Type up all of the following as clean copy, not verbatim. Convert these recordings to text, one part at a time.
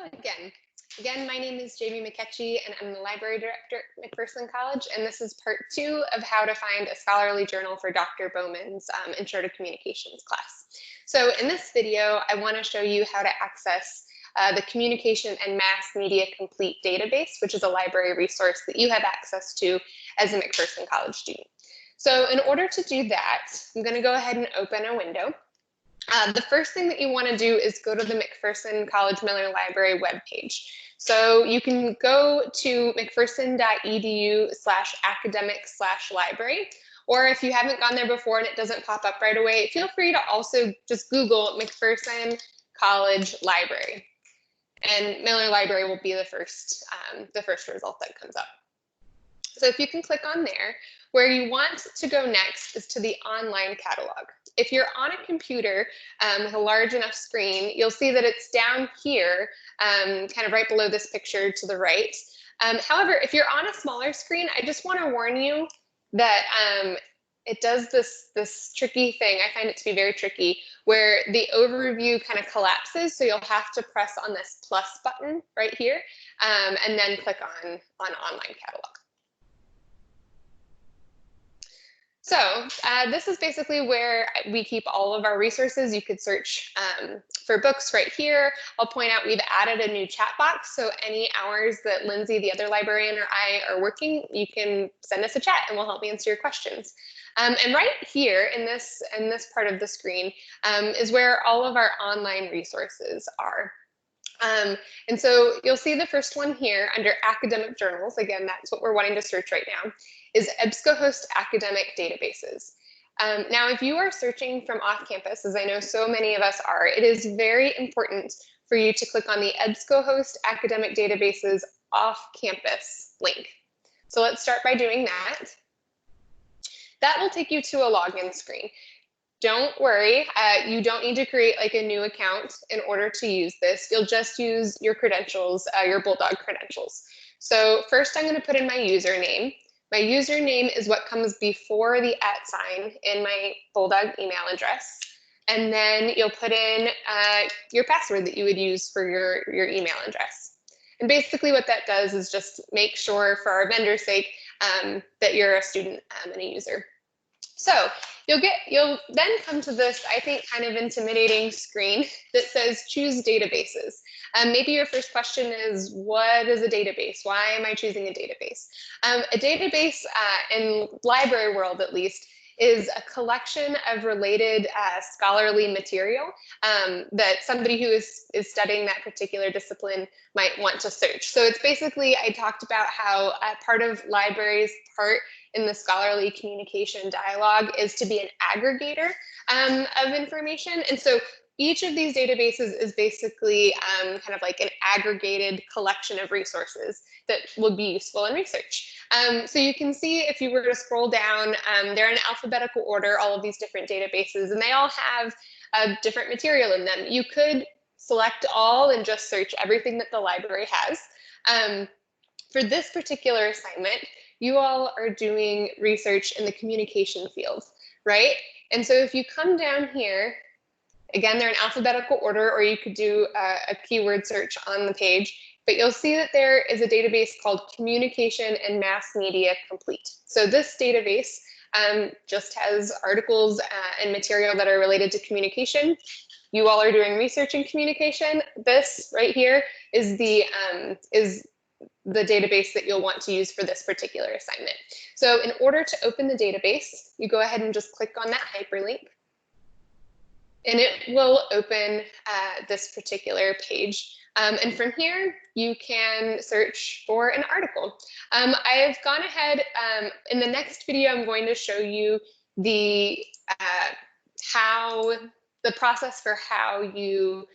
Hello again. Again, my name is Jamie McKetchie, and I'm the Library Director at McPherson College, and this is part 2 of how to find a scholarly journal for Dr. Bowman's Intro to Communications class. So in this video, I want to show you how to access the Communication and Mass Media Complete database, which is a library resource that you have access to as a McPherson College student. So in order to do that, I'm going to go ahead and open a window. The first thing that you want to do is go to the McPherson College Miller Library webpage. So you can go to mcpherson.edu/academic/library, or if you haven't gone there before and it doesn't pop up right away, feel free to also just Google McPherson College Library, and Miller Library will be the first result that comes up. So if you can click on there, where you want to go next is to the online catalog. If you're on a computer with a large enough screen, you'll see that it's down here, kind of right below this picture to the right. However, if you're on a smaller screen, I just want to warn you that it does this tricky thing. I find it to be very tricky, where the overview kind of collapses. So you'll have to press on this plus button right here, and then click on online catalog. So this is basically where we keep all of our resources. You could search for books right here. I'll point out we've added a new chat box. So any hours that Lindsay, the other librarian, or I are working, you can send us a chat and we'll help answer your questions. And right here in this part of the screen is where all of our online resources are. And so you'll see the first one here under academic journals. Again, that's what we're wanting to search right now, is EBSCOhost academic databases. Now, if you are searching from off campus, as I know so many of us are, it is very important for you to click on the EBSCOhost academic databases off campus link. So let's start by doing that. That will take you to a login screen. Don't worry, you don't need to create like a new account in order to use this. You'll just use your credentials, your Bulldog credentials. So first I'm going to put in my username. My username is what comes before the @ in my Bulldog email address. And then you'll put in your password that you would use for your email address. And basically what that does is just make sure, for our vendor's sake, that you're a student and a user. So you'll then come to this, I think, kind of intimidating screen that says choose databases. Maybe your first question is, what is a database? Why am I choosing a database? A database, in library world at least, is a collection of related scholarly material that somebody who is studying that particular discipline might want to search. So it's basically, I talked about how part of libraries, part in the scholarly communication dialogue, is to be an aggregator of information. And so each of these databases is basically kind of like an aggregated collection of resources that will be useful in research. So you can see, if you were to scroll down, they're in alphabetical order, all of these different databases, and they all have different material in them. You could select all and just search everything that the library has. For this particular assignment, you all are doing research in the communication field, right? And so if you come down here, again, they're in alphabetical order, or you could do a keyword search on the page, but you'll see that there is a database called Communication and Mass Media Complete. So this database just has articles and material that are related to communication. You all are doing research in communication. This right here is the database that you'll want to use for this particular assignment. So in order to open the database, you go ahead and just click on that hyperlink, and it will open this particular page. And from here, you can search for an article. I've gone ahead, in the next video, I'm going to show you the process for how you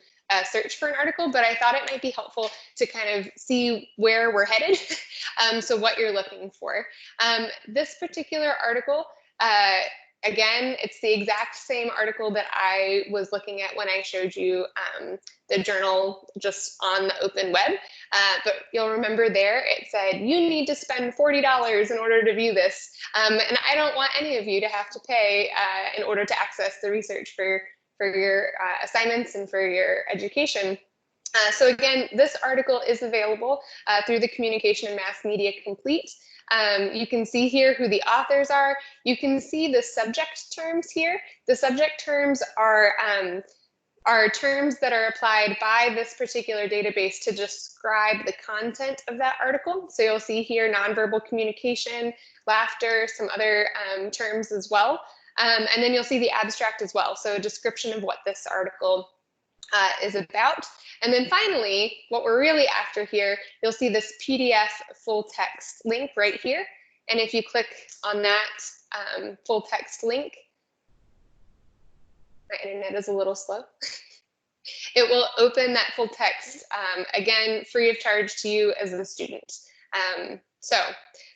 search for an article, but I thought it might be helpful to kind of see where we're headed, so what you're looking for. This particular article, again, it's the exact same article that I was looking at when I showed you the journal just on the open web, but you'll remember there it said you need to spend $40 in order to view this, and I don't want any of you to have to pay in order to access the research for your assignments and for your education. So again, this article is available through the Communication and Mass Media Complete. You can see here who the authors are. You can see the subject terms here. The subject terms are terms that are applied by this particular database to describe the content of that article. So you'll see here nonverbal communication, laughter, some other terms as well. And then you'll see the abstract as well. So a description of what this article is about. And then finally, what we're really after here, you'll see this PDF full text link right here. And if you click on that full text link, my internet is a little slow. It will open that full text, again, free of charge to you as a student. So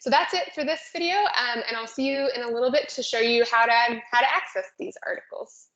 that's it for this video, and I'll see you in a little bit to show you how to access these articles.